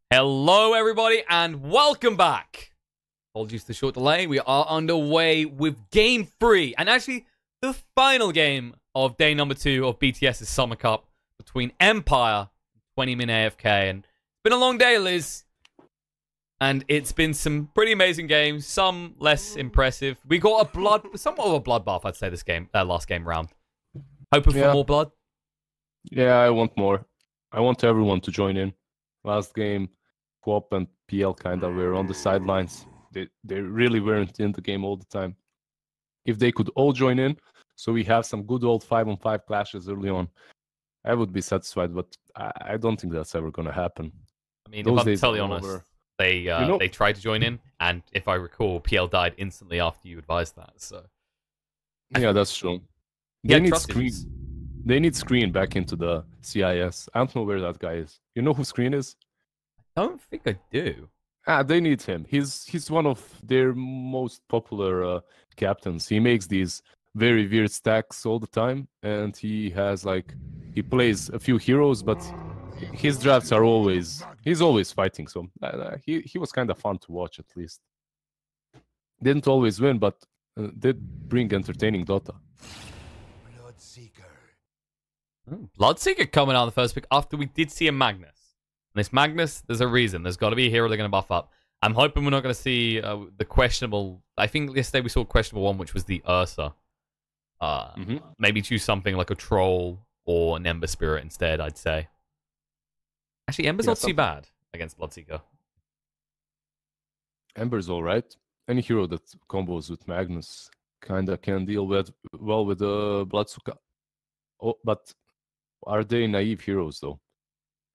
Hello, everybody, and welcome back. Apologies for the short delay. We are underway with Game 3, and actually the final game of day number 2 of BTS's Summer Cup between Empire and 20min AFK. And it's been a long day, Liz, and it's been some pretty amazing games, some less impressive. We got somewhat of a bloodbath, I'd say, this game, last game round. Hoping for more blood. Yeah, I want more. I want everyone to join in. Last game, Quop and PL kind of were on the sidelines. They really weren't in the game all the time. If they could all join in, so we have some good old 5-on-5 clashes early on, I would be satisfied, but I don't think that's ever going to happen. I mean, if I'm totally honest, they tried to join in, and if I recall, PL died instantly after you advised that. So yeah, that's true. They need Screen. They need Screen back into the CIS. I don't know where that guy is. You know who Screen is? I don't think I do. They need him. He's one of their most popular captains. He makes these very weird stacks all the time, and he plays a few heroes, but his drafts are he's always fighting. So he was kind of fun to watch, at least. Didn't always win, but did bring entertaining Dota. Bloodseeker coming out of the first pick after we did see a Magnus. And this Magnus, there's a reason. There's got to be a hero they're going to buff up. I'm hoping we're not going to see the questionable... I think yesterday we saw a questionable one, which was the Ursa. Maybe choose something like a Troll or an Ember Spirit instead, I'd say. Actually, Ember's not too bad against Bloodseeker. Ember's alright. Any hero that combos with Magnus kind of can deal well with Bloodseeker. Oh, but are they naive heroes, though?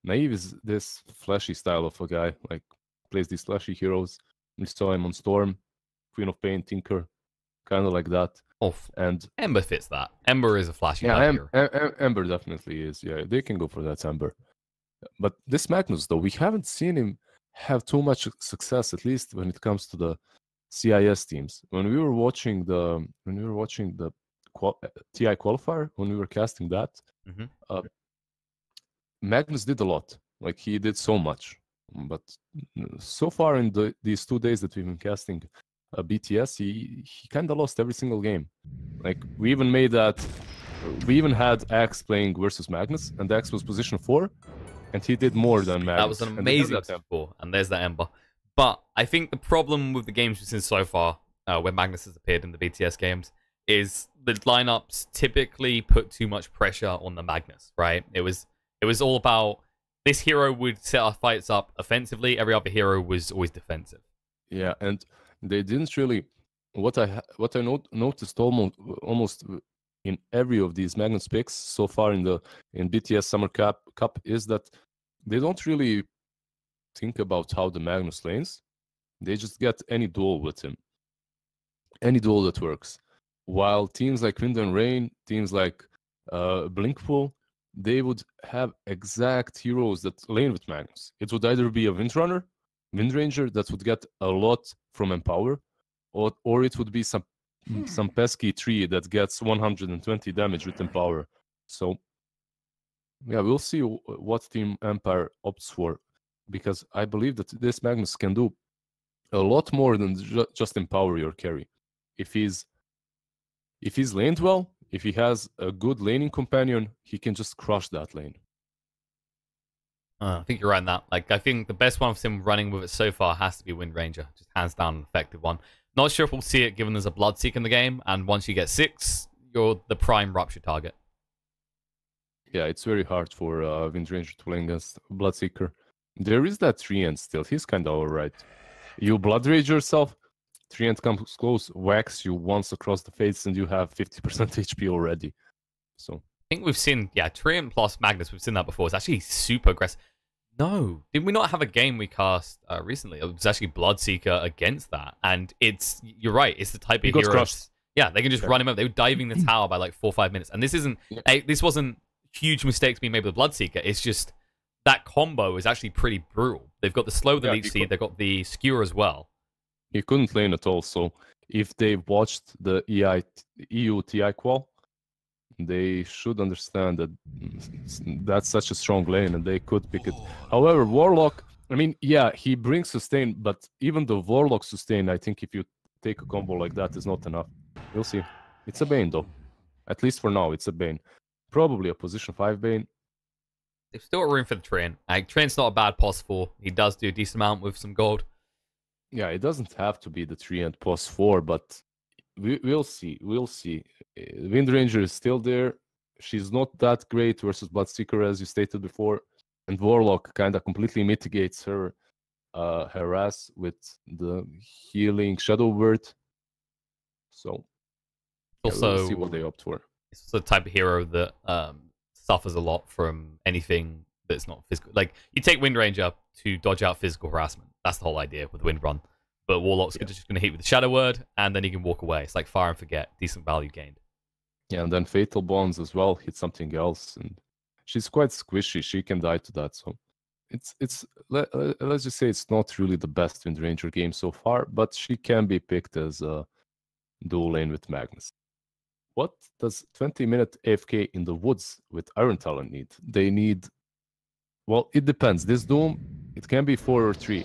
Naive is this flashy style of a guy, like, plays these flashy heroes. We saw him on Storm, Queen of Pain, Tinker, kind of like that. And Ember fits that. Ember is a flashy hero. Ember definitely is. Yeah, they can go for that Ember. But this Magnus, though, we haven't seen him have too much success, at least when it comes to the CIS teams. When we were watching the TI qualifier, when we were casting that, Magnus did a lot. Like, he did so much. But so far in these 2 days that we've been casting BTS, he kind of lost every single game. Like, we even had Axe playing versus Magnus, and Axe was position 4, and he did more than Magnus. That was an amazing score, and there's that Ember. But I think the problem with the games we've seen so far, where Magnus has appeared in the BTS games, is the lineups typically put too much pressure on the Magnus, right? It was all about this hero would set our fights up offensively. Every other hero was always defensive. Yeah, and they didn't really. What I noticed almost in every of these Magnus picks so far in BTS Summer Cup is that they don't really think about how the Magnus lanes. They just get any duel with him, any duel that works. While teams like Wind and Rain, teams like Blinkpool, they would have exact heroes that lane with Magnus. It would either be a Windrunner, Windranger that would get a lot from Empower, or it would be some pesky tree that gets 120 damage with Empower. So, yeah, we'll see what Team Empire opts for, because I believe that this Magnus can do a lot more than just Empower your carry. If he's laned well, if he has a good laning companion, he can just crush that lane. I think you're right in that. Like, I think the best one for him running with it so far has to be Wind Ranger. Just hands down an effective one. Not sure if we'll see it given there's a Bloodseeker in the game, and once you get 6, you're the prime Rupture target. Yeah, it's very hard for Wind Ranger to play against Bloodseeker. There is that Treant still. He's kind of alright. You Blood Rage yourself, Treant comes close, whacks you once across the face, and you have 50% HP already. So I think we've seen, Treant plus Magnus, we've seen that before. It's actually super aggressive. No, did we not have a game we cast recently? It was actually Bloodseeker against that, and you're right, it's the type of heroes. Yeah, they can just run him up. They were diving the tower by like 4 or 5 minutes, and this wasn't huge mistakes being made with the Bloodseeker. It's just that combo is actually pretty brutal. They've got the slow with the leech seed, they've got the skewer as well. He couldn't lane at all, so if they watched the EU TI qual, they should understand that that's such a strong lane and they could pick it. However, Warlock I mean, yeah, he brings sustain, but even the Warlock sustain, I think if you take a combo like that, is not enough. We'll see. It's a Bane, though. At least for now, it's a Bane. Probably a position 5 Bane. They've still got room for the Train. Like, Train's not a bad pos 4. He does do a decent amount with some gold. Yeah, it doesn't have to be the 3 and pos 4, but we'll see. We'll see. Wind Ranger is still there. She's not that great versus Bloodseeker, as you stated before. And Warlock kind of completely mitigates her harass with the healing Shadow Word. So, yeah, Also, we'll see what they opt for. It's the type of hero that suffers a lot from anything that's not physical. Like, you take Wind Ranger to dodge out physical harassment. That's the whole idea with Wind Run. But Warlock's just going to hit with the Shadow Word, and then he can walk away. It's like fire and forget. Decent value gained. Yeah, and then Fatal Bonds as well, hit something else. And she's quite squishy. She can die to that. So let's just say it's not really the best Wind Ranger game so far, but she can be picked as a dual lane with Magnus. What does 20-minute AFK in the woods with Iron Talon need? They need... Well, it depends. This Doom, it can be 4 or 3.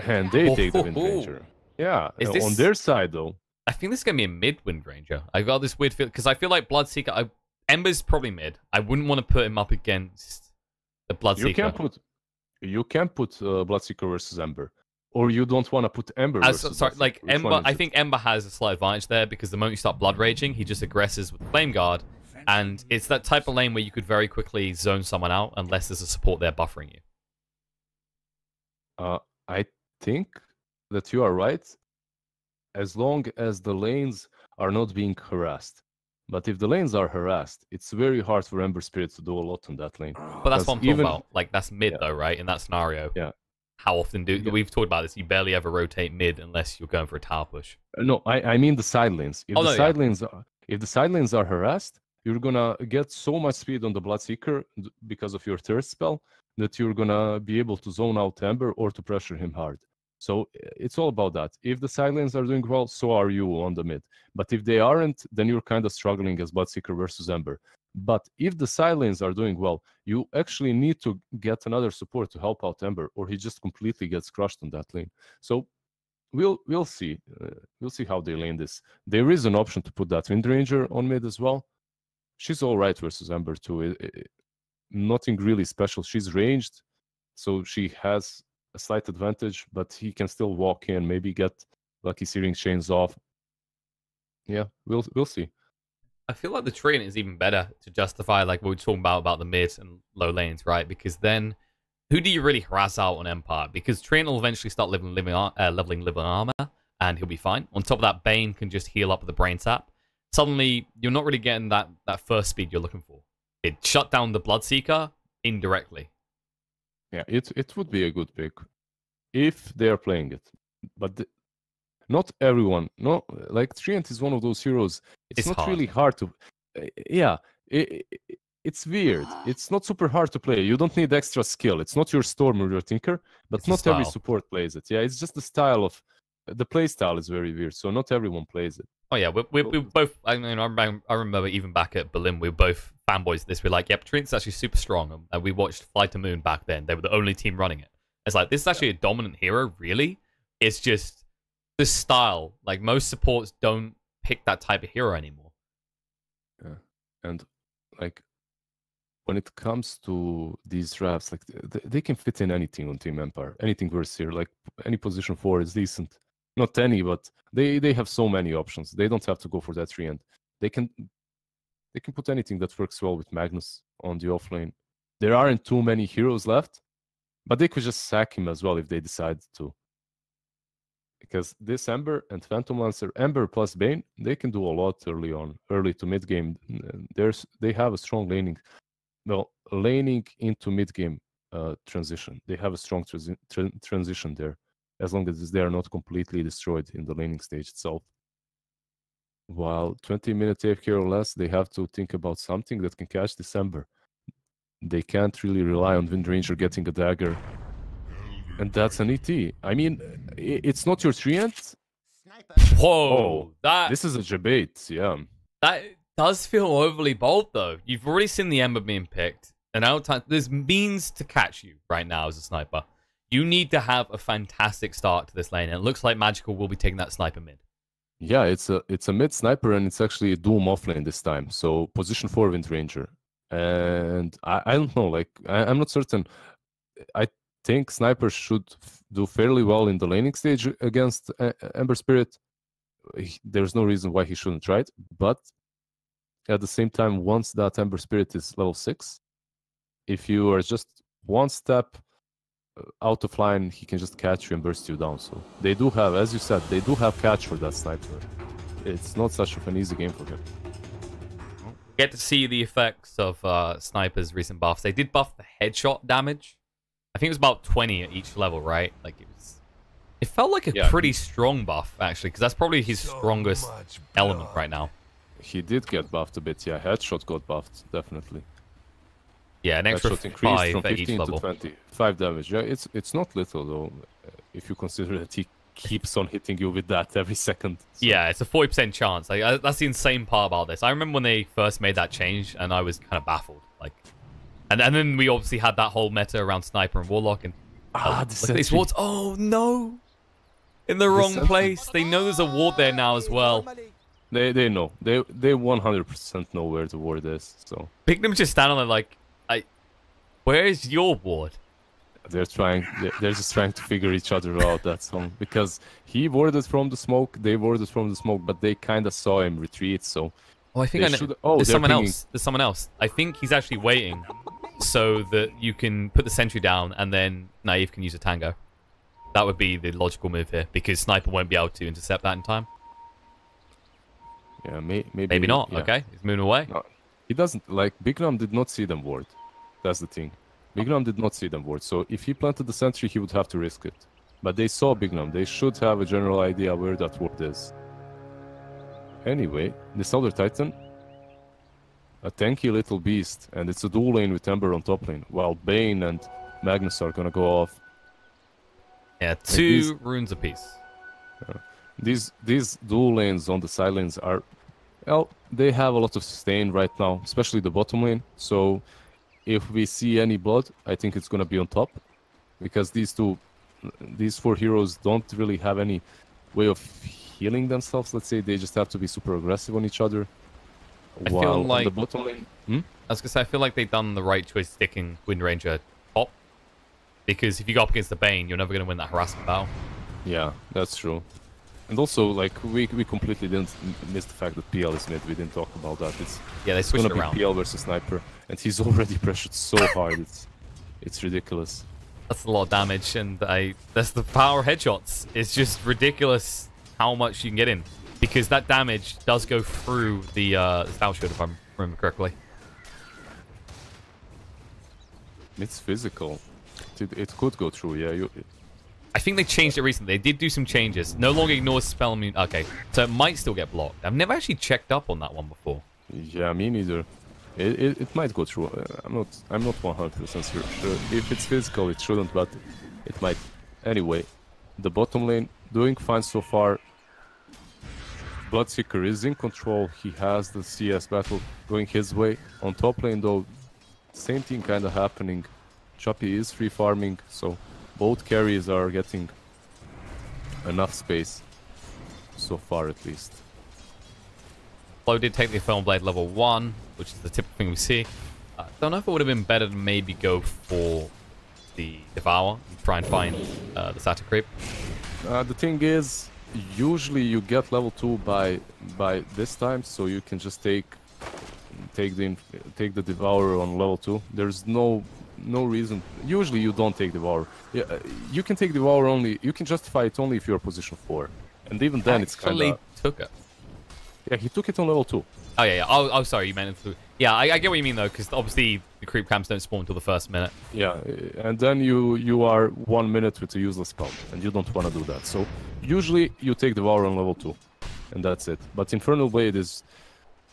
And they take the Wind Ranger. Yeah, on their side, though. I think this is going to be a mid Wind Ranger. I got this weird feel, because I feel like Bloodseeker... Ember's probably mid. I wouldn't want to put him up against the Bloodseeker. You can put Bloodseeker versus Ember. Or you don't want to put Ember versus sorry, like Ember, I think Ember has a slight advantage there because the moment you start Blood Raging, he just aggresses with Flame Guard. And it's that type of lane where you could very quickly zone someone out unless there's a support there buffering you. I think that you are right, as long as the lanes are not being harassed. But if the lanes are harassed, it's very hard for Ember Spirit to do a lot on that lane. But that's what I'm talking about. Like, that's mid, though, right? In that scenario. Yeah. How often we've talked about this, you barely ever rotate mid unless you're going for a tower push. No, I mean the side lanes. If the side lanes are harassed, you're gonna get so much speed on the Bloodseeker because of your third spell that you're gonna be able to zone out Ember or to pressure him hard. So it's all about that. If the side lanes are doing well, so are you on the mid. But if they aren't, then you're kind of struggling as Bloodseeker versus Ember. But if the side lanes are doing well, you actually need to get another support to help out Ember, or he just completely gets crushed on that lane. So we'll see. We'll see how they lane this. There is an option to put that Wind Ranger on mid as well. She's all right versus Ember too. Nothing really special. She's ranged, so she has a slight advantage, but he can still walk in, maybe get Lucky Searing Chains off. Yeah, we'll see. I feel like the Train is even better to justify, like what we're talking about the mid and low lanes, right? Because then, who do you really harass out on Empire? Because Train will eventually start leveling armor, and he'll be fine. On top of that, Bane can just heal up with the Brain Tap. Suddenly, you're not really getting that first speed you're looking for. It shut down the Bloodseeker indirectly. Yeah, it would be a good pick if they are playing it, but not everyone. No, like Treant is one of those heroes. It's not hard. really hard to. Yeah, it's weird. It's not super hard to play. You don't need extra skill. It's not your Storm or your Tinker, but It's not every support plays it. Yeah, it's just the style of the play style is very weird. So not everyone plays it. Oh yeah, we both. I mean, I remember even back at Berlin, we were both fanboys of this. We're like, yep, Treant's actually super strong, and we watched Fly to Moon back then. They were the only team running it. It's like, this is actually a dominant hero, really. It's just the style. Like, most supports don't pick that type of hero anymore. Yeah, and like when it comes to these drafts, like they can fit in anything on Team Empire, anything versus here. Like any position 4 is decent. Not any, but they have so many options. They don't have to go for that 3 end. They can put anything that works well with Magnus on the offlane. There aren't too many heroes left, but they could just sack him as well if they decide to. Because this Ember and Phantom Lancer, Ember plus Bane, they can do a lot early to mid game. They have a strong laning into mid game transition. They have a strong transition there, as long as they are not completely destroyed in the laning stage itself. While 20-minute AFK or less, they have to think about something that can catch December. They can't really rely on Wind Ranger getting a dagger. And that's an ET. I mean, it's not your treant. Whoa, this is a debate, yeah. That does feel overly bold, though. You've already seen the Ember being picked, and there's means to catch you right now as a sniper. You need to have a fantastic start to this lane, and it looks like Magical will be taking that sniper mid. Yeah, it's a mid sniper, and it's actually a Doom offlane this time. So position 4 Wind Ranger. And I don't know, like I'm not certain. I think snipers should do fairly well in the laning stage against Ember Spirit. There's no reason why he shouldn't try it. But at the same time, once that Ember Spirit is level 6, if you are just one step out of line, he can just catch you and burst you down. So they do have, as you said, they do have catch for that sniper. It's not such of an easy game for him. Get to see the effects of Sniper's recent buffs. They did buff the headshot damage. I think it was about 20 at each level, right? Like it felt like a pretty strong buff, actually, because that's probably his strongest element right now. He did get buffed a bit, yeah. Headshot got buffed, definitely. Yeah, an extra Headshot increased 5 from at 15 each level. to 25 damage. Yeah, it's not little, though, if you consider that he keeps on hitting you with that every second. So. Yeah, it's a 40% chance. Like, that's the insane part about this. I remember when they first made that change, and I was kind of baffled. Like, and then we obviously had that whole meta around Sniper and Warlock, and these wards. Oh no, in the wrong place. They know there's a ward there now as well. They know. They 100% know where the ward is. So Pignum just standing there like, where is your ward? They're just trying to figure each other out. That's all. Because he warded from the smoke, they warded from the smoke, but they kind of saw him retreat. So I think I know. There's someone else. There's someone else. I think he's actually waiting so that you can put the sentry down and then Naive can use a tango. That would be the logical move here because Sniper won't be able to intercept that in time. Yeah, maybe. Maybe not. Yeah. Okay, he's moving away. No, he doesn't. Like Bignam did not see them ward. That's the thing. Bignam did not see them ward. So if he planted the sentry, he would have to risk it. But they saw Bignam. They should have a general idea where that ward is. Anyway, this other Titan, a tanky little beast, and it's a dual lane with Ember on top lane, while Bane and Magnus are gonna go off. Yeah, two runes apiece. These dual lanes on the side lanes are, well, they have a lot of sustain right now, especially the bottom lane. So if we see any blood, I think it's gonna be on top, because these four heroes don't really have any way of healing themselves. Let's say they just have to be super aggressive on each other. I feel like on the bottom lane, I was gonna say I feel like they've done the right choice sticking Wind Ranger top, because if you go up against the Bane, you're never gonna win that harassment battle. Yeah, that's true. And also, like, we completely didn't miss the fact that PL is mid. We didn't talk about that. They switched gonna it around. Be PL versus Sniper, and he's already pressured so hard. It's ridiculous. That's a lot of damage, and that's the power of headshots. It's just ridiculous how much you can get in, because that damage does go through the Stout Shield, if I remember correctly. It's physical. It could go through, yeah. I think they changed it recently. They did do some changes. No longer ignores spell immune. Okay, so it might still get blocked. I've never actually checked up on that one before. Yeah, me neither. It might go through. I'm not 100% sure. If it's physical, it shouldn't, but it might. Anyway, the bottom lane doing fine so far. Bloodseeker is in control. He has the CS battle going his way. On top lane, though, same thing kind of happening. Choppy is free farming, so both carries are getting enough space so far, at least. Flo did take the Infernal Blade level 1, which is the typical thing we see. Don't know if it would have been better to maybe go for the Devour and try and find the Satyr Creep. The thing is, usually you get level 2 by this time, so you can just take the Devourer on level 2. There's no reason. Usually you don't take Devourer. Yeah, you can take Devourer only. You can justify it only if you're position 4, and even then it's kind of. Took it. Yeah, he took it on level 2. Oh yeah. Oh, sorry. You meant it. Yeah, I get what you mean though, because obviously the creep camps don't spawn until the first minute. Yeah, and then you are 1 minute with a useless spell, and you don't want to do that. So usually you take Devourer on level 2, and that's it. But Infernal Blade is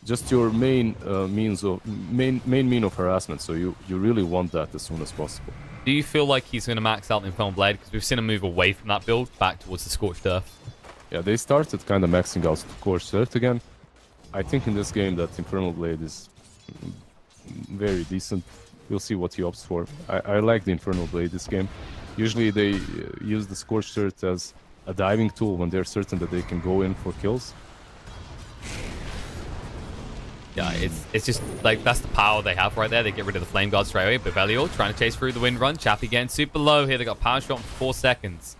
just your main mean of harassment, so you really want that as soon as possible. Do you feel like he's going to max out the Infernal Blade? Because we've seen him move away from that build back towards the Scorched Earth. Yeah, they started kind of maxing out Scorched Earth again. I think in this game that Infernal Blade is very decent. We'll see what he opts for. I like the Infernal Blade this game. Usually they use the Scorched Earth as a diving tool when they're certain that they can go in for kills. Yeah, it's just like that's the power they have right there. They get rid of the Flame Guard straight away. Bevelio trying to chase through the wind run. Chappie getting super low here. They got power shot in 4 seconds.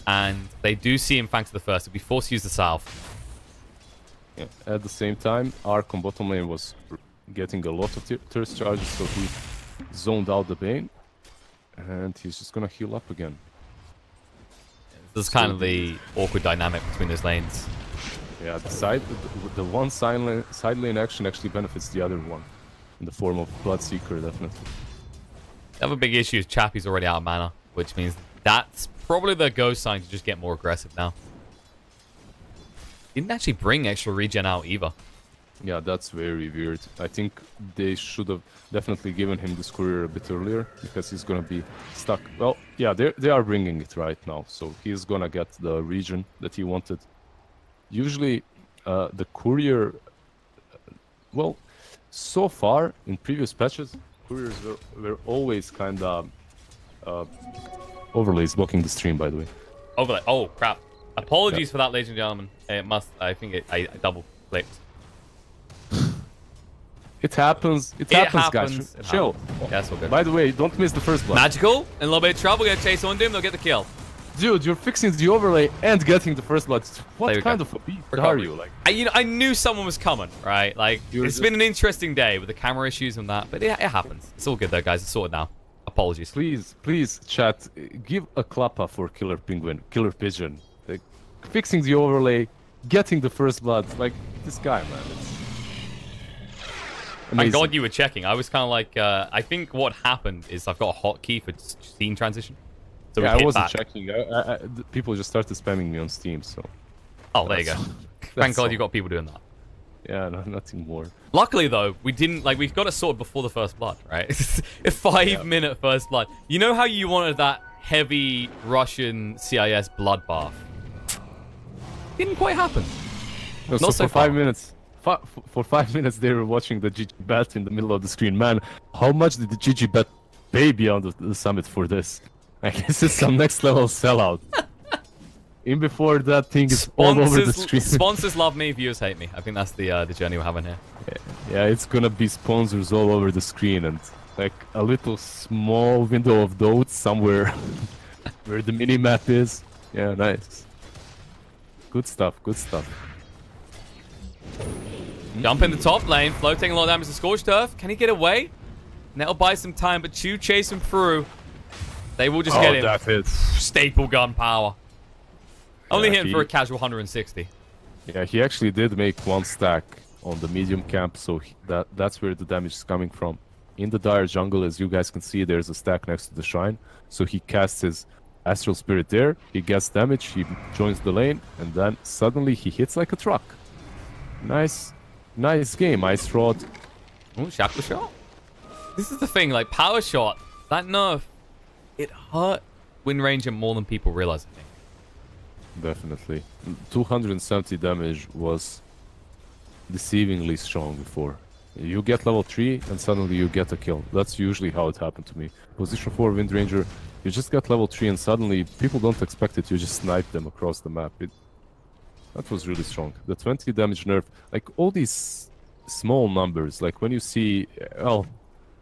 And they do see him thanks to the first. He'll be forced to use the salve. Yeah. At the same time, Ark on bottom lane was getting a lot of thirst charges, so he zoned out the Bane. And he's just gonna heal up again. This is kind of the awkward dynamic between those lanes. Yeah, the one side lane action actually benefits the other one. In the form of Bloodseeker, definitely. The other big issue is Chappie's already out of mana, which means that's probably the go sign to just get more aggressive now. Didn't actually bring extra regen out either. Yeah, that's very weird. I think they should have definitely given him this courier a bit earlier, because he's gonna be stuck. Well, yeah, they are bringing it right now, so he's gonna get the regen that he wanted. Usually, the courier, well, so far in previous patches, couriers were always kind of overlays blocking the stream. By the way, overlay. Oh crap! Apologies for that, ladies and gentlemen. It must. I think I double clicked. It happens. It happens, guys. Chill. That's all good. By the way, don't miss the first blood. Magical in a little bit of trouble. Gonna chase on him. They'll get the kill. Dude, you're fixing the overlay and getting the first blood. What kind of a beast are you? Like, I knew someone was coming, right? Like, it's been an interesting day with the camera issues and that, but it happens. It's all good though, guys. It's sorted now. Apologies. Please, chat, give a clappa for Killer Penguin, Killer Pigeon. Like, fixing the overlay, getting the first blood. Like, this guy, man. Thank God you were checking. I was kind of like, I think what happened is I've got a hotkey for scene transition. So yeah, I wasn't checking. People just started spamming me on Steam, so... Oh, there you go. Thank God you got people doing that. Yeah, no, nothing more. Luckily, though, we didn't... Like, we've got it sorted before the first blood, right? A 5-minute first blood. You know how you wanted that heavy Russian CIS bloodbath? Didn't quite happen. No, so for 5 minutes... For 5 minutes, they were watching the GG bet in the middle of the screen. Man, how much did the GG bet pay beyond the summit for this? Like, this is some next level sellout. In before that thing is all over the screen. Sponsors love me, viewers hate me. I think that's the journey we're having here. Yeah, it's gonna be sponsors all over the screen and like a little small window of dots somewhere where the mini map is. Yeah, nice. Good stuff. Good stuff. Jump in the top lane, Flo taking a lot of damage to Scorched Earth. Can he get away? That'll buy some time, but Chu chase him through. They will just get him. That's it. Staple gun power. Only hitting for a casual 160. Yeah, he actually did make 1 stack on the medium camp, so that's where the damage is coming from. In the dire jungle, as you guys can see, there's a stack next to the shrine. So he casts his Astral Spirit there, he gets damage, he joins the lane, and then suddenly he hits like a truck. Nice game, Ice Rod. Oh, Shackle Shot. This is the thing, like, Power Shot, that nerf, it hurt Wind Ranger more than people realize, I think. Definitely. 270 damage was deceivingly strong before. You get level 3 and suddenly you get a kill. That's usually how it happened to me. Position 4 Wind Ranger, you just get level 3 and suddenly people don't expect it, you just snipe them across the map. That was really strong. The 20 damage nerf, like all these small numbers, like when you see, well,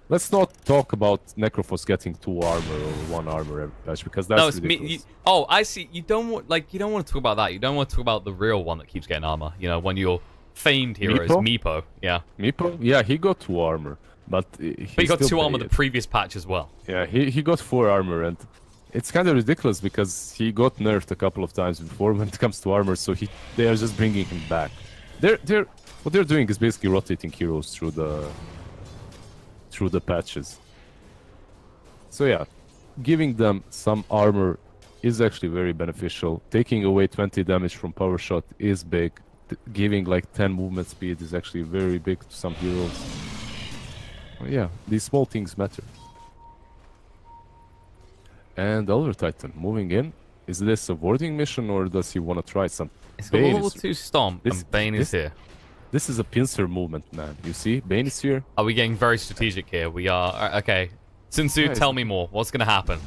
let's not talk about Necrophos getting 2 armor or 1 armor every patch because that's ridiculous. Oh, I see. You don't want to talk about that. You don't want to talk about the real one that keeps getting armor. You know, when your famed hero is Meepo. Yeah. Meepo? Yeah, he got 2 armor, but he got 2 armor the previous patch as well. Yeah, he got 4 armor, and it's kind of ridiculous because he got nerfed a couple of times before when it comes to armor, so they are just bringing him back. What they're doing is basically rotating heroes through the patches. So yeah, giving them some armor is actually very beneficial. Taking away 20 damage from power shot is big. Giving like 10 movement speed is actually very big to some heroes. Well, yeah, these small things matter. And Elder Titan moving in. Is this a warding mission or does he want to try some? It's got a level 2 stomp and Bane is here. This is a pincer movement, man. You see? Bane is here. Are we getting very strategic here? We are... Okay. Sun Tzu, tell me more. What's going to happen?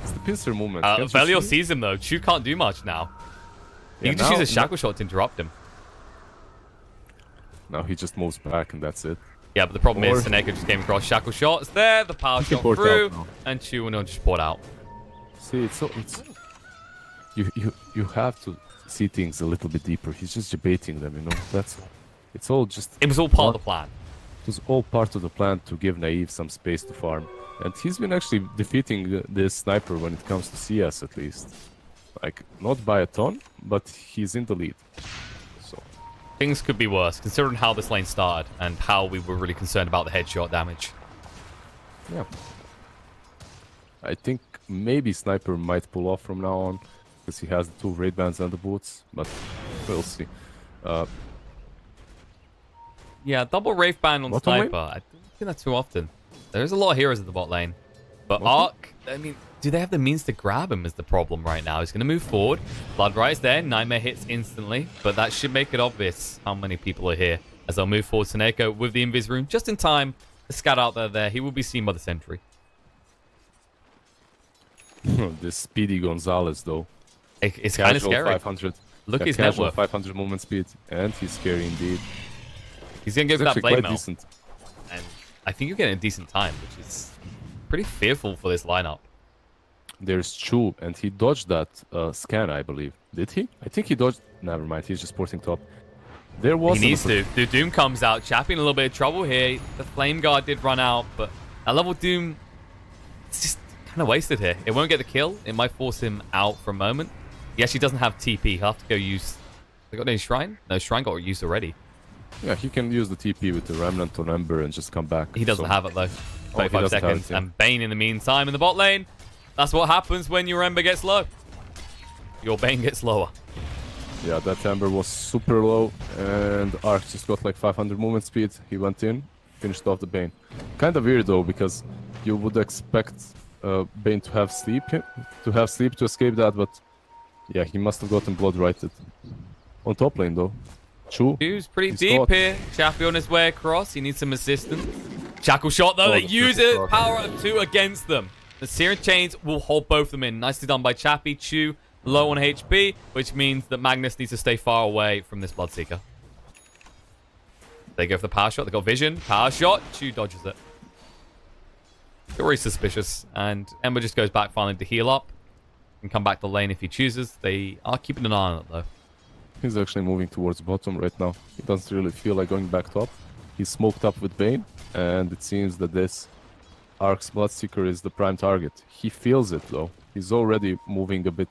It's the pincer movement. Can't you Velio see? sees him though. Chu can't do much now. He Yeah, can just now- use a shackle shot to interrupt him. Now he just moves back and that's it. Yeah, but the problem is Or- Seneca just came across shackle shots there, the power He can shot port through, out now. and Chu and just poured out. See, it's you have to see things a little bit deeper. He's just debating them, you know. It's all just. It was all part of the plan. It was all part of the plan to give Naive some space to farm, and he's been actually defeating this sniper when it comes to CS at least. Like not by a ton, but he's in the lead. So Things could be worse, considering how this lane started and how we were really concerned about the headshot damage. yeah, I think maybe Sniper might pull off from now on because he has the 2 raid bands and the boots, but we'll see. Yeah, double Wraith ban on Bottom lane? Sniper. I don't think that too often. There's a lot of heroes at the bot lane. But Bottom? Arc, I mean, do they have the means to grab him is the problem right now. He's going to move forward. Blood Right's there. Nightmare hits instantly. But that should make it obvious how many people are here. As they'll move forward, Seneko with the Invis rune just in time to scout out there. He will be seen by the sentry. This Speedy Gonzalez though. It's kind of Casual scary. 500. Look at his casual network. 500 movement speed, and he's scary indeed. He's going to go He's for that actually blade quite mail. decent. And I think you're getting a decent time, which is pretty fearful for this lineup. There's Chu, and he dodged that scan, I believe. Did he? I think he dodged. Never mind, he's just porting top. There was. He needs to. The Doom comes out. Chappie in a little bit of trouble here. The Flame Guard did run out, but that level Doom, it's just kind of wasted here. It won't get the kill. It might force him out for a moment. He actually doesn't have TP. He'll have to go use... They got any Shrine? No, Shrine got used already. Yeah, he can use the TP with the Remnant on Ember and just come back. He doesn't so- have it though. he 25 doesn't have seconds. it, yeah. And Bane in the meantime in the bot lane. That's what happens when your Ember gets low. Your Bane gets lower. Yeah, that Ember was super low, and Arc just got like 500 movement speed. He went in, finished off the Bane. Kind of weird though, because you would expect Bane to have sleep to escape that, but yeah, he must have gotten blood righted. On top lane though, Chu. Chu's pretty He's deep got- here. Chappie on his way across. He needs some assistance. Shackle shot though. Oh, They the use triple it. shot. Power of 2 against them. The Searing Chains will hold both of them in. Nicely done by Chappie. Chu low on HP, which means that Magnus needs to stay far away from this Bloodseeker. They go for the power shot. They got vision. Power shot. Chu dodges it. Very suspicious. And Ember just goes back finally to heal up. And come back to lane if he chooses. They are keeping an eye on it though. He's actually moving towards bottom right now. He doesn't really feel like going back top. He's smoked up with Bane, and it seems that this Ark's Bloodseeker is the prime target. He feels it though. He's already moving a bit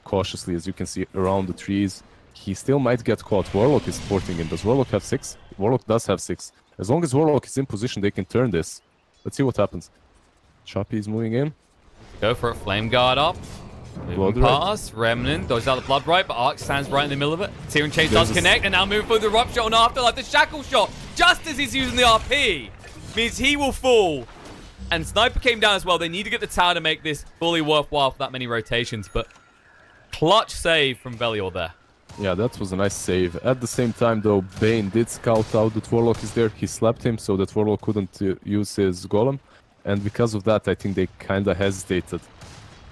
cautiously, as you can see, around the trees. He still might get caught. Warlock is porting in. Does Warlock have 6? Warlock does have 6. As long as Warlock is in position, they can turn this. Let's see what happens. Chappie is moving in. Go for it. Flame Guard up. Moving Blood Right. past. Remnant dodges out the Blood Right, but Arc stands right in the middle of it. Searing Chain There's does a- connect, and now moving for the Erupt Shot on Afterlife. The Shackle Shot, just as he's using the RP, means he will fall. And Sniper came down as well. They need to get the tower to make this fully worthwhile for that many rotations, but clutch save from Velior there. Yeah, that was a nice save. At the same time, though, Bane did scout out that Warlock is there. He slapped him so that Warlock couldn't use his Golem. And because of that, I think they kind of hesitated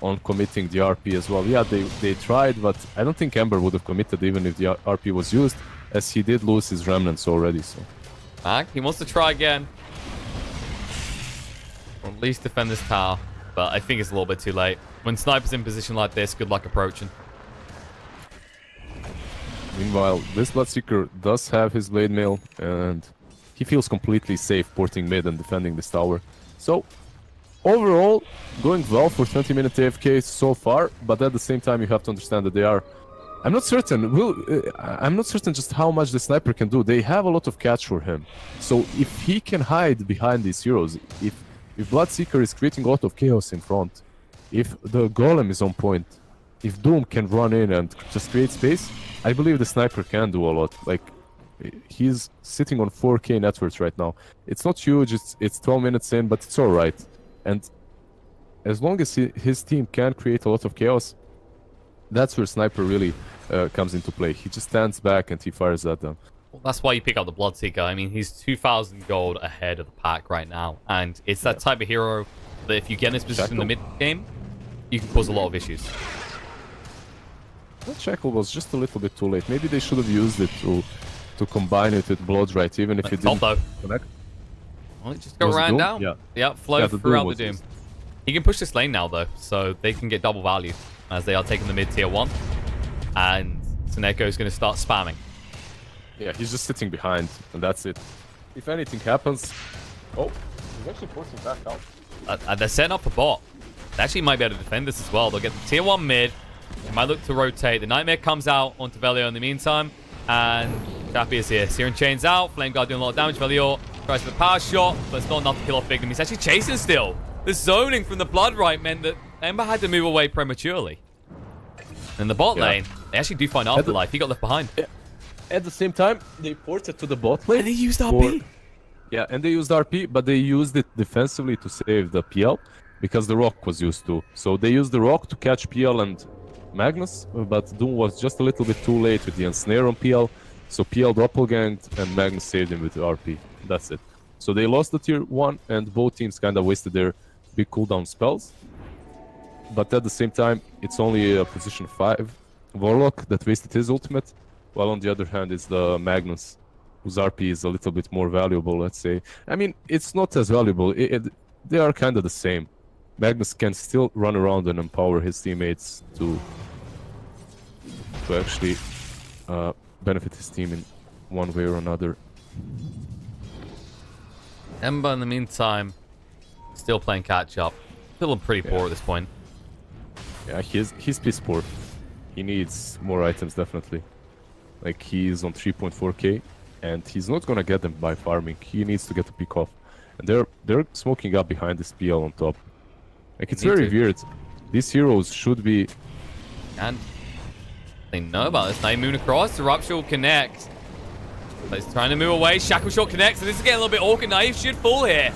on committing the RP as well. Yeah, they tried, but I don't think Ember would have committed even if the RP was used, as he did lose his Remnants already. So Back. He wants to try again. Or at least defend this tower. But I think it's a little bit too late. When Sniper's in position like this, good luck approaching. meanwhile, this Bloodseeker does have his Blade Mail, and he feels completely safe porting mid and defending this tower. So overall, going well for 20-minute AFK so far, but at the same time, you have to understand that they are... I'm not certain. I'm not certain just how much the Sniper can do. They have a lot of catch for him. So if he can hide behind these heroes, if Bloodseeker is creating a lot of chaos in front, if the Golem is on point, if Doom can run in and just create space, I believe the Sniper can do a lot. Like, he's sitting on 4k net worth right now. It's not huge. It's 12 minutes in, but it's all right. And as long as his team can create a lot of chaos, that's where Sniper really comes into play. He just stands back and he fires at them. Well, that's why you pick up the Bloodseeker. I mean, he's 2,000 gold ahead of the pack right now. And it's that type of hero that if you get in this position in the mid game, you can cause a lot of issues. That shackle was just a little bit too late. Maybe they should have used it to combine it with blood right, even if it didn't connect. Well, just go right down. Yeah, flow throughout the Doom. He can push this lane now, though, so they can get double value as they are taking the mid tier 1. And Seneko is going to start spamming. Yeah, he's just sitting behind, and that's it. If anything happens... Oh, he's actually forcing back out. They're setting up the bot. They actually might be able to defend this as well. They'll get the tier 1 mid. They might look to rotate. The Nightmare comes out onto Velio in the meantime. And Chappy is here. Searing Chain's out. Flame Guard doing a lot of damage. Velio tries for the power shot, but it's not enough to kill off Bignum. He's actually chasing still. The zoning from the Blood Right meant that Ember had to move away prematurely. In the bot lane, they actually do find Afterlife. He got left behind. At the same time, they ported to the bot lane. And they used RP. Yeah, and they used RP, but they used it defensively to save the PL because the Rock was used to. So they used the Rock to catch PL and Magnus, but Doom was just a little bit too late with the Ensnare on PL. So PL doppelganged and Magnus saved him with the RP. That's it. So they lost the tier 1 and both teams kind of wasted their big cooldown spells. But at the same time, it's only a position 5 Warlock that wasted his ultimate, while on the other hand is the Magnus, whose RP is a little bit more valuable, let's say. I mean, it's not as valuable. They are kind of the same. Magnus can still run around and empower his teammates to actually benefit his team in one way or another. Ember, in the meantime, still playing catch-up. Feeling pretty poor at this point. Yeah, he's piss poor. He needs more items, definitely. Like, he's on 3.4k, and he's not gonna get them by farming. He needs to get a pick off. And they're smoking up behind this PL on top. Like, it's very weird. These heroes should be... And they know about this. Night Moon across. The Rupture will connect. But he's trying to move away. Shackle Shot connects. And this is getting a little bit awkward. Knife should fall here.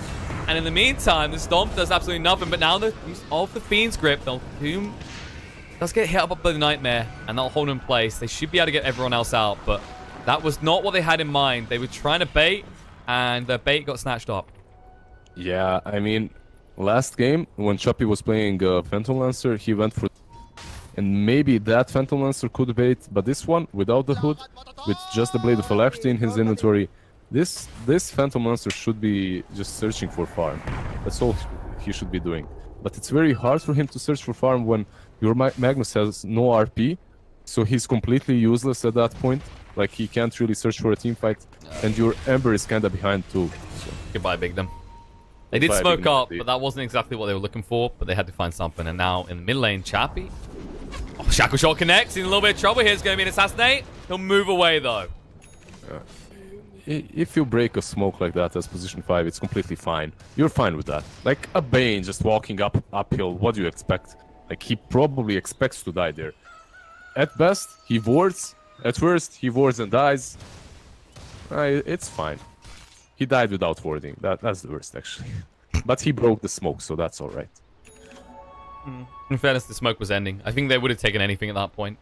And in the meantime, the Stomp does absolutely nothing. But now the use of the Fiend's Grip, they'll Doom does get hit up by the Nightmare. And that'll hold him in place. They should be able to get everyone else out. But that was not what they had in mind. They were trying to bait. And the bait got snatched up. Yeah, I mean... Last game, when Chappy was playing Phantom Lancer, he went for... And maybe that Phantom Lancer could bait, but this one, without the hood, with just the Blade of Alacrity in his inventory, this Phantom Lancer should be just searching for farm. That's all he should be doing. But it's very hard for him to search for farm when your Magnus has no RP, so he's completely useless at that point. Like, he can't really search for a team fight, and your Ember is kinda behind too. So. Goodbye, Bigdom. They did smoke up, but that wasn't exactly what they were looking for, but they had to find something. And now in the mid lane, Chappy. Oh, Shackle Shot connects. In a little bit of trouble here. It's going to be an assassinate. He'll move away, though. If you break a smoke like that as position 5, it's completely fine. You're fine with that. Like a Bane just walking uphill, what do you expect? Like, he probably expects to die there. At best, he wards. At worst, he wards and dies. It's fine. He died without warding. That's the worst, actually. But he broke the smoke, so that's alright. In fairness, the smoke was ending. I think they would have taken anything at that point,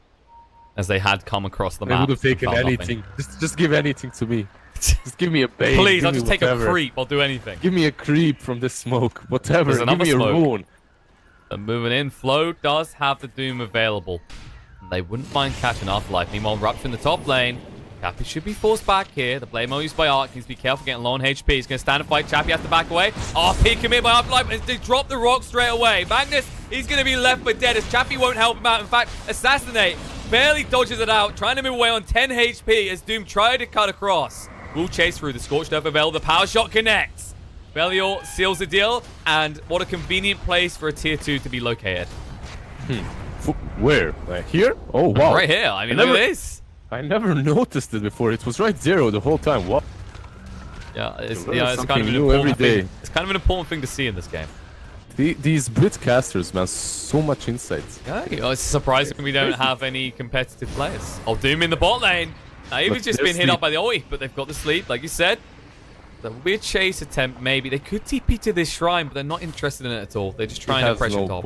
as they had come across the map. They would have taken anything. Just give anything to me. Just give me a bait. Please, I'll just take a creep. I'll do anything. Give me a creep from this smoke. Whatever. Give me a rune. They're moving in. Flow does have the Doom available. And they wouldn't mind catching Afterlife. Meanwhile, Rupture in the top lane. Chappy should be forced back here. The Blade Mail used by Arc needs to be careful getting low on HP. He's going to stand and fight. Chappy has to back away. RP commit by Afterlife. They drop the rock straight away. Magnus, he's going to be left for dead as Chappy won't help him out. In fact, Assassinate barely dodges it out, trying to move away on 10 HP as Doom tried to cut across. Will chase through the Scorched Earth of Vel. The power shot connects. Belial seals the deal, and what a convenient place for a tier 2 to be located. Where? Here? Oh, wow. Right here. I mean, look at this. I never noticed it before. It was right 0 the whole time. What? Yeah, it's kind of an important thing. It's kind of an important thing to see in this game. These Brit casters, man, so much insight. Yeah, it's surprising we don't have any competitive players. Oh, Doom in the bot lane. Now, he's just been hit up by the Oi, but they've got the sleep, like you said. There will be a chase attempt, maybe. They could TP to this shrine, but they're not interested in it at all. They're just trying to pressure top.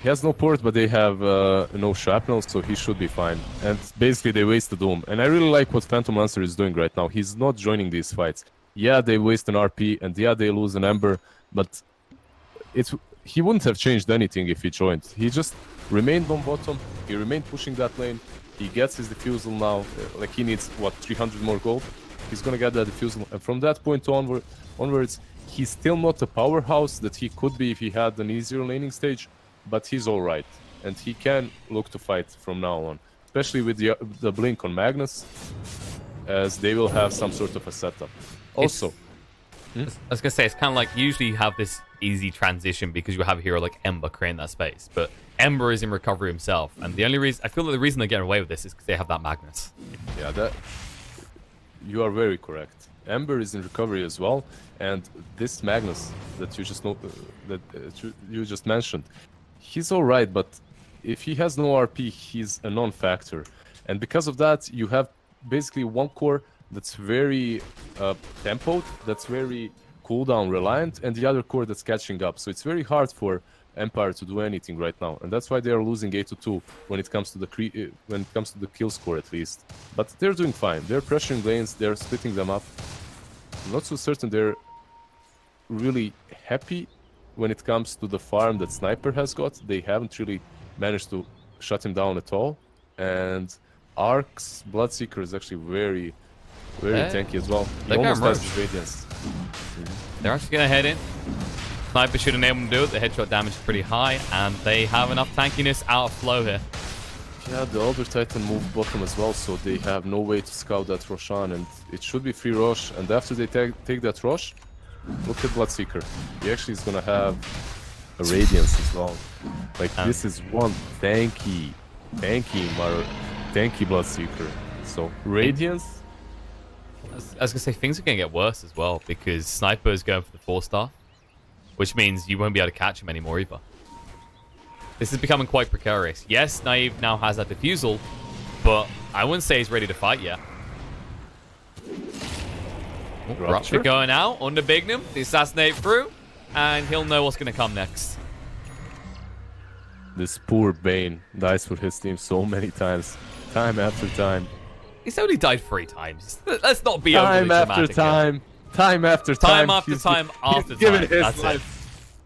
He has no port, but they have no shrapnel, so he should be fine. And basically, they waste the Doom. And I really like what Phantom Lancer is doing right now. He's not joining these fights. Yeah, they waste an RP, and yeah, they lose an Ember, but he wouldn't have changed anything if he joined. He just remained on bottom. He remained pushing that lane. He gets his defusal now. Like he needs what, 300 more gold. He's gonna get that defusal, and from that point onwards, he's still not a powerhouse that he could be if he had an easier laning stage, but he's all right, and he can look to fight from now on, especially with the blink on Magnus, as they will have some sort of a setup. Also, I was gonna say, it's kind of like usually you have this easy transition because you have a hero like Ember creating that space, but Ember is in recovery himself, and the only reason I feel that the reason they're getting away with this is because they have that Magnus. Yeah, that you are very correct. Ember is in recovery as well, and this Magnus that you just mentioned, he's all right, but if he has no RP, he's a non-factor, and because of that, you have basically one core that's very tempoed, that's very cooldown reliant, and the other core that's catching up. So it's very hard for Empire to do anything right now, and that's why they are losing 8-2 when it comes to the kill score at least. But they're doing fine. They're pressuring lanes. They're splitting them up. I'm not so certain they're really happy when it comes to the farm that Sniper has got. They haven't really managed to shut him down at all. And Ark's Bloodseeker is actually very tanky as well. He almost has his Radiance. They're actually going to head in. Sniper should enable them to do it. The headshot damage is pretty high, and they have enough tankiness out of flow here. Yeah, the Elder Titan moved bottom as well, so they have no way to scout that Roshan, and it should be free Rosh. And after they take that Rosh, look at Bloodseeker. He actually is gonna have a Radiance as well. Like this is one tanky Bloodseeker. So Radiance. I was gonna say things are gonna get worse as well because Sniper is going for the 4-star, which means you won't be able to catch him anymore either. This is becoming quite precarious. Yes, Naive now has that defusal, but I wouldn't say he's ready to fight yet. Rupture going out under Bignum, the assassinate through, and he'll know what's going to come next. This poor Bane dies for his team so many times, time after time. He's only died 3 times. Let's not be overly dramatic. Time after time. That's it.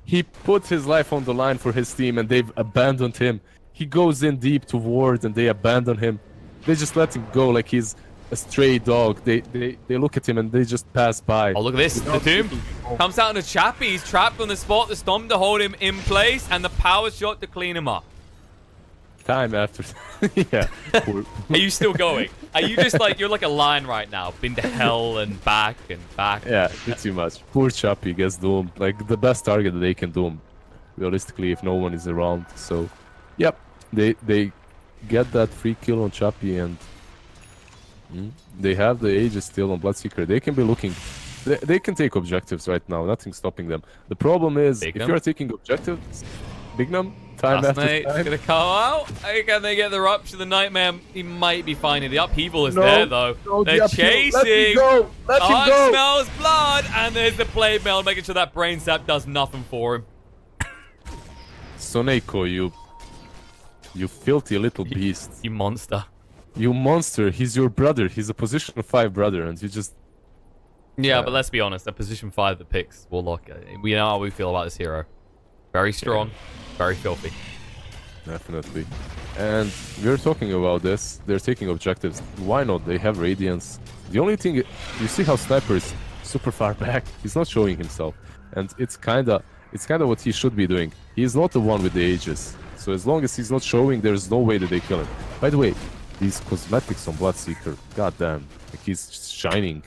He put his life on the line for his team, and they've abandoned him. He goes in deep to ward, and they abandon him. They just let him go like he's a stray dog. They look at him, and they just pass by. Oh, look at this. The Doom comes out in a chappy. He's trapped on the spot. The Stomp to hold him in place, and the power shot to clean him up. Time after yeah. Are you still going? Are you just like, you're like a lion right now, been to hell and back and back? Yeah, pretty much. Poor Chappy gets doomed. Like the best target that they can doom, realistically, if no one is around. So, yep, they get that free kill on Chappy, and they have the Aegis still on Bloodseeker. They can be looking. They can take objectives right now. Nothing's stopping them. The problem is, if you are taking objectives, Bignum, time after time. Gonna come out. Can they get the Rupture? The Nightmare, he might be finding the upheaval is there though. They're chasing. Let him go. Let him go. Smells blood, and there's the Blade Mail making sure that Brain Sap does nothing for him. Soneko, you filthy little beast. You monster. You monster. He's your brother. He's a position 5 brother, and you just. Yeah, but let's be honest. A position 5 that picks Warlock. We know how we feel about this hero. Very strong. Very filthy. Definitely. And we're talking about this. They're taking objectives. Why not? They have Radiance. The only thing, you see how Sniper is super far back. He's not showing himself, and it's kinda what he should be doing. He's not the one with the Aegis. So as long as he's not showing, there's no way that they kill him. By the way, these cosmetics on Bloodseeker, goddamn, like he's shining.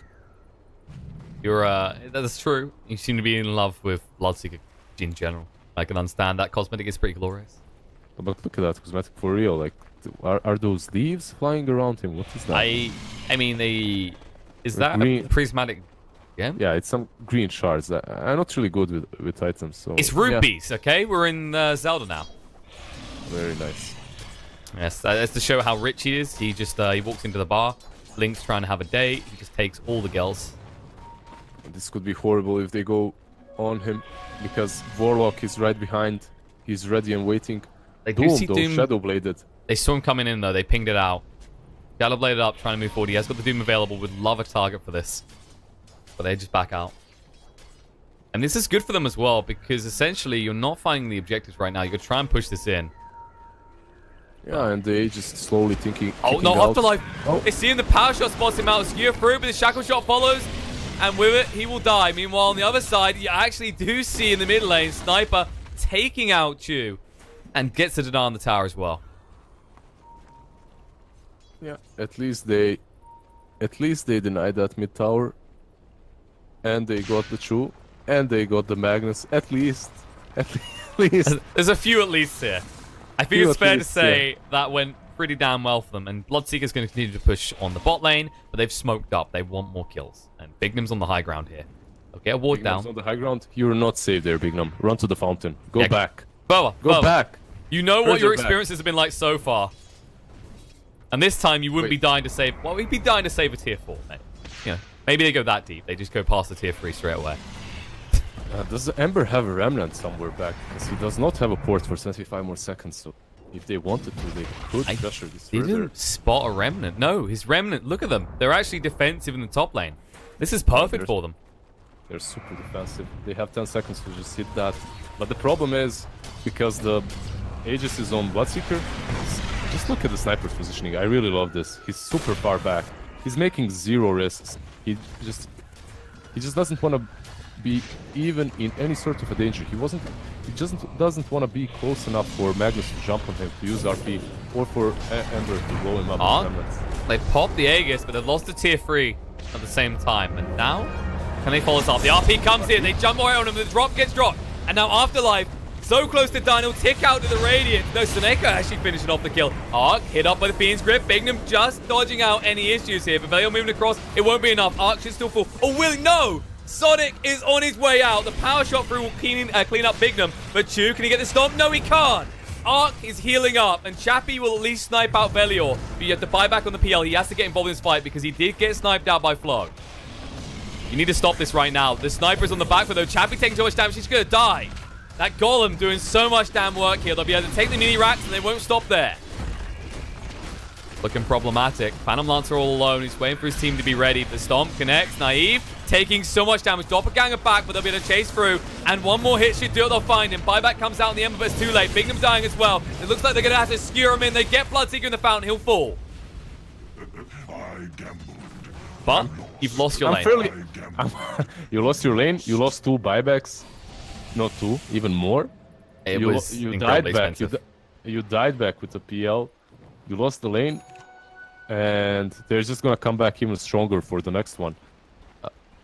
That's true. You seem to be in love with Bloodseeker in general. I can understand that cosmetic is pretty glorious. But look at that cosmetic for real. Like, are those leaves flying around him? What is that? I mean, is that a prismatic gem? Yeah, it's some green shards. I'm not really good with items, so it's rubies. Yeah. Okay, we're in Zelda now. Very nice. Yes, that's to show how rich he is. He just he walks into the bar. Link's trying to have a date. He just takes all the girls. This could be horrible if they go on him, because Warlock is right behind. He's ready and waiting. They do see Doom. Shadow Bladed. They saw him coming in though. They pinged it out. Shadow Bladed up, trying to move forward. He has got the Doom available. Would love a target for this, but they just back out. And this is good for them as well, because essentially you're not finding the objectives right now. You're going to try and push this in. Yeah, and they just slowly thinking. Oh, no, Afterlife. Oh. They see him, the power shot spots him out. Skewer through, but the shackle shot follows. And with it, he will die. Meanwhile, on the other side, you actually do see in the mid lane, Sniper taking out Chu. And gets to deny on the tower as well. Yeah, at least they denied that mid tower. And they got the Chu. And they got the Magnus. At least. There's a few at least here. I think it's fair to say that went pretty damn well for them. And Bloodseeker's going to continue to push on the bot lane, but they've smoked up. They want more kills. And Bignum's on the high ground here. They'll get a ward down. on the high ground. You're not safe there, Bignum. Run to the fountain. Go back. Boa, Go back. You know what your experiences have been like so far. And this time you wouldn't be dying to save... Well, we'd be dying to save a tier 4, mate. You know, maybe they go that deep. They just go past the tier 3 straight away. Does Ember have a remnant somewhere back? Because he does not have a port for 75 more seconds, so if they wanted to, they could pressure this further. Didn't spot a remnant. No, his remnant, look at them. They're actually defensive in the top lane. This is perfect for them. They're super defensive. They have 10 seconds to just hit that. But the problem is, because the Aegis is on Bloodseeker, just look at the sniper's positioning. I really love this. He's super far back. He's making 0 risks. He just doesn't want to be even in any sort of a danger. He just doesn't want to be close enough for Magnus to jump on him, to use RP, or for Ember to blow him up. They popped the Aegis, but they've lost the tier 3 at the same time. And now, can they follow this up? The RP comes in, they jump away on him, the drop gets dropped. And now Afterlife, so close to dying, he'll tick out to the Radiant. No, Seneca actually finishing off the kill. Arc hit up by the Fiend's Grip. Bignum just dodging out any issues here. But Vale moving across, it won't be enough. Arc should still fall. Oh, Willie, no! Sonic is on his way out. The power shot through will clean up Bignum. But Chu, can he get the stomp? No, he can't. Arc is healing up, and Chappie will at least snipe out Velior. But you have to buy back on the PL. He has to get involved in this fight because he did get sniped out by Flog. You need to stop this right now. The sniper's on the back, but though Chappie taking so much damage, he's going to die. That Golem doing so much damn work here. They'll be able to take the mini racks, and they won't stop there. Looking problematic. Phantom Lancer all alone. He's waiting for his team to be ready. The Stomp connects. Naive taking so much damage. Doppelganger back, but they'll be able to chase through. And one more hit should do it. They'll find him. Buyback comes out in the Ember, but it's too late. Bignum dying as well. It looks like they're going to have to skewer him in. They get Bloodseeker in the fountain. He'll fall. But you've lost your lane. You lost your lane. You lost 2 buybacks. Not 2, even more. You died back. You died back with the PL. You lost the lane, and they're just gonna come back even stronger for the next one.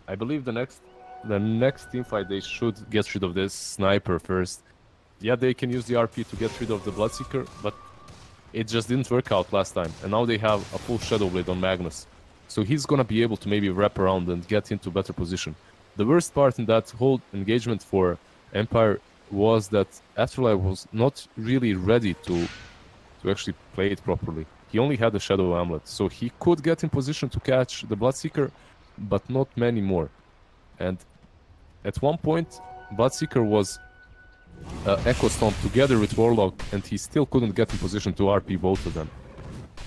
I believe the next team fight they should get rid of this sniper first. Yeah, they can use the RP to get rid of the Bloodseeker, but it just didn't work out last time. And now they have a full Shadow Blade on Magnus, so he's gonna be able to maybe wrap around and get into better position. The worst part in that whole engagement for Empire was that Afterlife was not really ready to actually play it properly. He only had the Shadow Amulet, so he could get in position to catch the Bloodseeker, but not many more. And at one point, Bloodseeker was Echo Stomp together with Warlock, and he still couldn't get in position to RP both of them.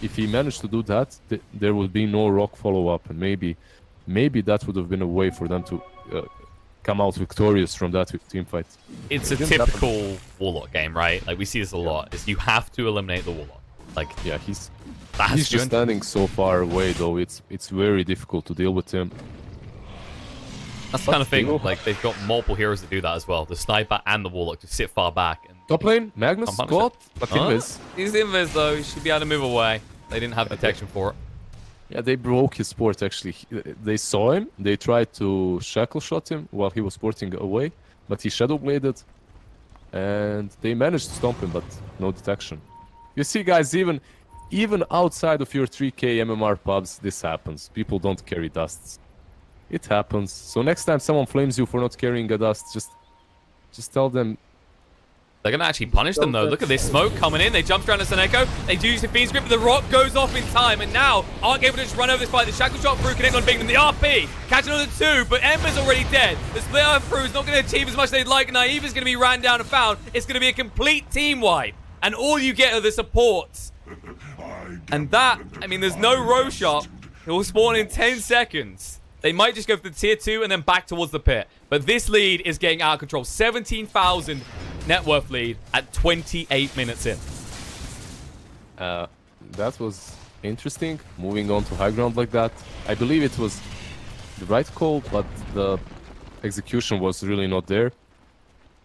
If he managed to do that, there would be no Rock follow-up, and maybe that would have been a way for them to come out victorious from that team fight. It's a typical Warlock game, right? Like, we see this a lot, is you have to eliminate the Warlock. Like, yeah, he's just standing so far away, though. It's very difficult to deal with him. That's the kind of thing, like, they've got multiple heroes that do that as well. The Sniper and the Warlock just sit far back. And top lane, Magnus, got, but invis. He's invis, though. He should be able to move away. They didn't have detection for it. Yeah, they broke his port, actually. They saw him. They tried to shackle shot him while he was porting away, but he shadow bladed, and they managed to stomp him, but no detection. You see, guys, even outside of your 3K MMR pubs, this happens. People don't carry dusts. It happens. So next time someone flames you for not carrying a dust, just tell them. They're going to actually punish them, though. Look at this smoke coming in. They jumped around the Seneko. They do use the Fiend's Grip, but the Rock goes off in time. And now, aren't able to just run over this fight. The Shackle Shot through connect on Bignum. The RP, catching another 2, but Ember's already dead. The Split Earth through is not going to achieve as much as they'd like. Naive is going to be ran down and found. It's going to be a complete team wipe. And all you get are the supports. And that, I mean, there's no row shop. It will spawn in 10 seconds. They might just go for the tier 2 and then back towards the pit. But this lead is getting out of control. 17,000 net worth lead at 28 minutes in. That was interesting, moving on to high ground like that. I believe it was the right call, but the execution was really not there.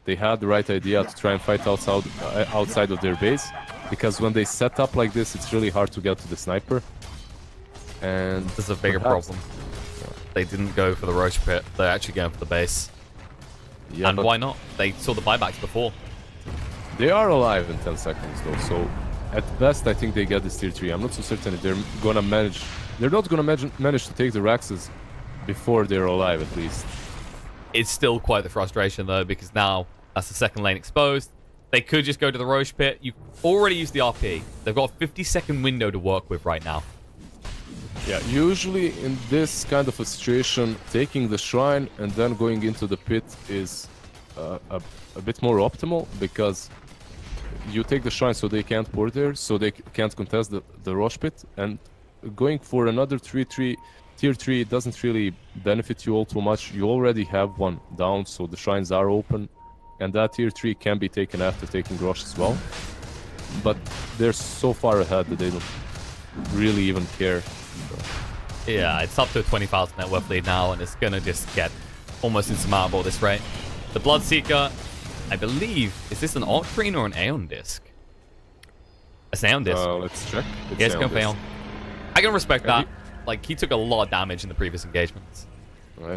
They had the right idea to try and fight outside of their base, because when they set up like this, it's really hard to get to the sniper. And this is a bigger problem. They didn't go for the Roche pit. They're actually going for the base. Yeah, and why not? They saw the buybacks before. They are alive in 10 seconds, though, so at best, I think they get this tier 3. I'm not so certain if they're gonna manage. They're not gonna manage to take the Raxes before they're alive, at least. It's still quite the frustration, though, because now that's the second lane exposed. They could just go to the Roche pit. You've already used the RP. They've got a 50-second window to work with right now. Yeah, usually in this kind of a situation, taking the shrine and then going into the pit is a bit more optimal, because you take the shrine so they can't pour there, so they can't contest the Roche pit, and going for another tier 3 doesn't really benefit you all too much. You already have one down, so the shrines are open, and that tier 3 can be taken after taking Roche as well. But they're so far ahead that they don't really even care. Yeah, it's up to a 20,000 net worth lead now, and it's gonna just get almost insurmountable at this rate. The Bloodseeker, I believe, is this an Octarine or an Aeon disc? It's an Aeon disc. Let's check. Yeah, it's going for Aeon. I can respect that. Like, he took a lot of damage in the previous engagements.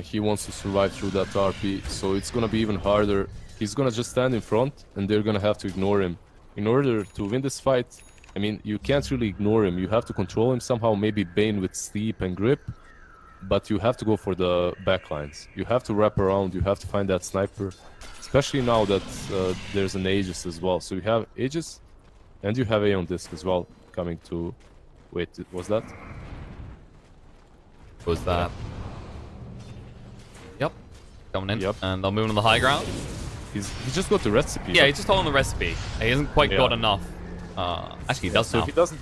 He wants to survive through that RP, so it's gonna be even harder. He's gonna just stand in front, and they're gonna have to ignore him. In order to win this fight, I mean, you can't really ignore him. You have to control him somehow, maybe Bane with sleep and grip, but you have to go for the backlines. You have to wrap around, you have to find that sniper, especially now that there's an Aegis as well. So you have Aegis, and you have Aeon Disc as well coming to... Wait, was that? Was that? Yep. Coming in. Yep. And they'll move on the high ground. He just got the recipe. Yeah, he's just holding the recipe. He hasn't quite got enough. Actually, he does so now. he doesn't.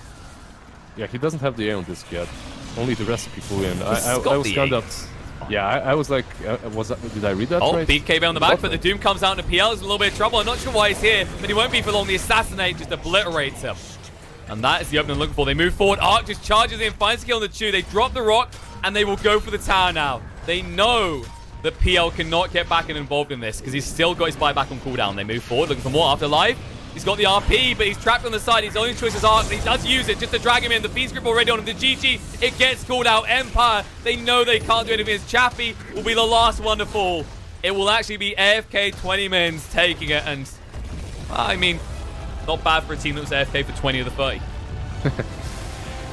Yeah, he doesn't have the Aeon Disc yet. Only the recipe for win. I was kind of. Yeah, I was like, did I read that right? BKB on the back, but the Doom comes out and PL is in a little bit of trouble. I'm not sure why he's here, but he won't be for long. The Assassinate just obliterates him. And that is the opening I'm looking for. They move forward. Arc just charges in, finds skill on the 2. They drop the rock, and they will go for the tower now. They know that PL cannot get back and involved in this, because he's still got his buyback on cooldown. They move forward, looking for more Afterlife. He's got the RP, but he's trapped on the side. His only choice is Arc, but he does use it just to drag him in. The Fiend's Grip already on him. The GG, it gets called out. Empire, they know they can't do anything. Chappie will be the last one to fall. It will actually be AFK 20 mins taking it, and I mean, not bad for a team that was AFK for 20 of the 30.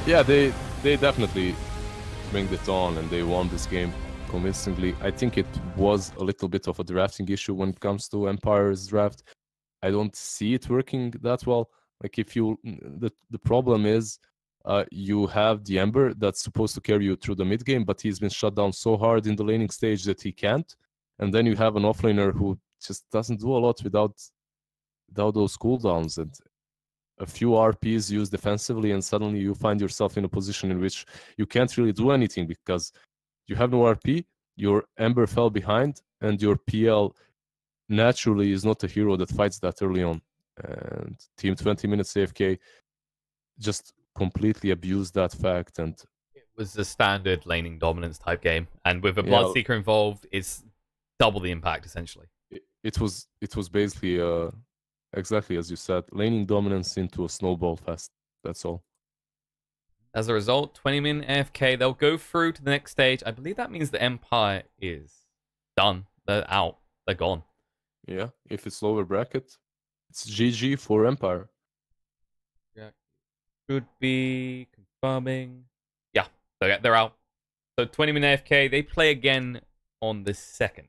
Yeah, they definitely bring it on, and they won this game convincingly. I think it was a little bit of a drafting issue when it comes to Empire's draft. I don't see it working that well. Like, if you, the problem is, you have the Ember that's supposed to carry you through the mid game, but he's been shut down so hard in the laning stage that he can't. And then you have an offlaner who just doesn't do a lot without those cooldowns, and a few RPs used defensively, and suddenly you find yourself in a position in which you can't really do anything because you have no RP, your Ember fell behind, and your PL naturally is not a hero that fights that early on. And Team 20 Minutes AFK just completely abused that fact, and it was a standard laning dominance type game, and with a Bloodseeker involved, it's double the impact essentially. It was basically exactly as you said, laning dominance into a snowball fest. That's all. As a result, 20 min AFK, they'll go through to the next stage. I believe that means the Empire is done. They're out. They're gone. Yeah, if it's lower bracket, it's GG for Empire. Yeah, should be confirming. Yeah, they're out. So 20 min AFK, they play again on the 2nd.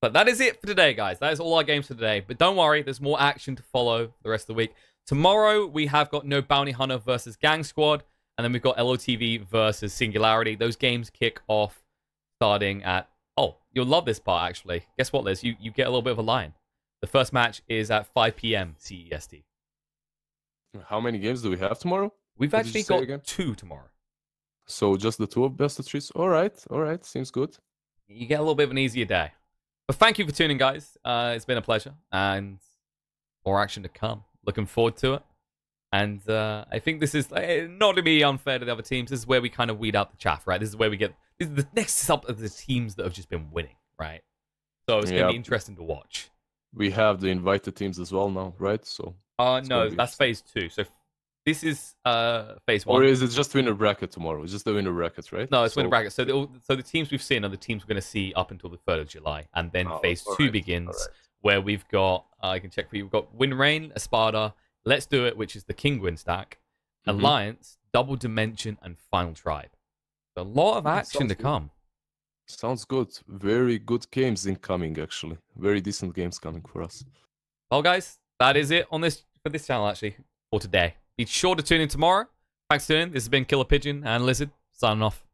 But that is it for today, guys. That is all our games for today. But don't worry, there's more action to follow the rest of the week. Tomorrow, we have got No Bounty Hunter versus Gang Squad. And then we've got LOTV versus Singularity. Those games kick off starting at... Oh, you'll love this part, actually. Guess what, Liz? You get a little bit of a line. The first match is at 5 p.m. CEST. How many games do we have tomorrow? We've actually got 2 tomorrow. So just the two of best of threes. All right, seems good. You get a little bit of an easier day. But thank you for tuning, guys. It's been a pleasure, and more action to come. Looking forward to it. And I think this is not to be unfair to the other teams. This is where we kind of weed out the chaff, right? This is where we get the next up of the teams that have just been winning, right? So it's going to be interesting to watch. We have the invited teams as well now, right? So no, that's phase 2. So this is phase 1. Or is it just winner bracket tomorrow? It's just the winner bracket, right? No, it's winner bracket. So the teams we've seen are the teams we're going to see up until the 3rd of July. And then phase 2 begins, where we've got, I can check for you, we've got Win Rain, Espada, Let's Do It, which is the King stack, Alliance, Double Dimension, and Final Tribe. So a lot of action to come. Sounds good. Very good games incoming, actually. Very decent games coming for us. Well, guys, that is it for this channel, actually, for today. Be sure to tune in tomorrow. Thanks for tuning in. This has been Killer Pigeon and Lizard, signing off.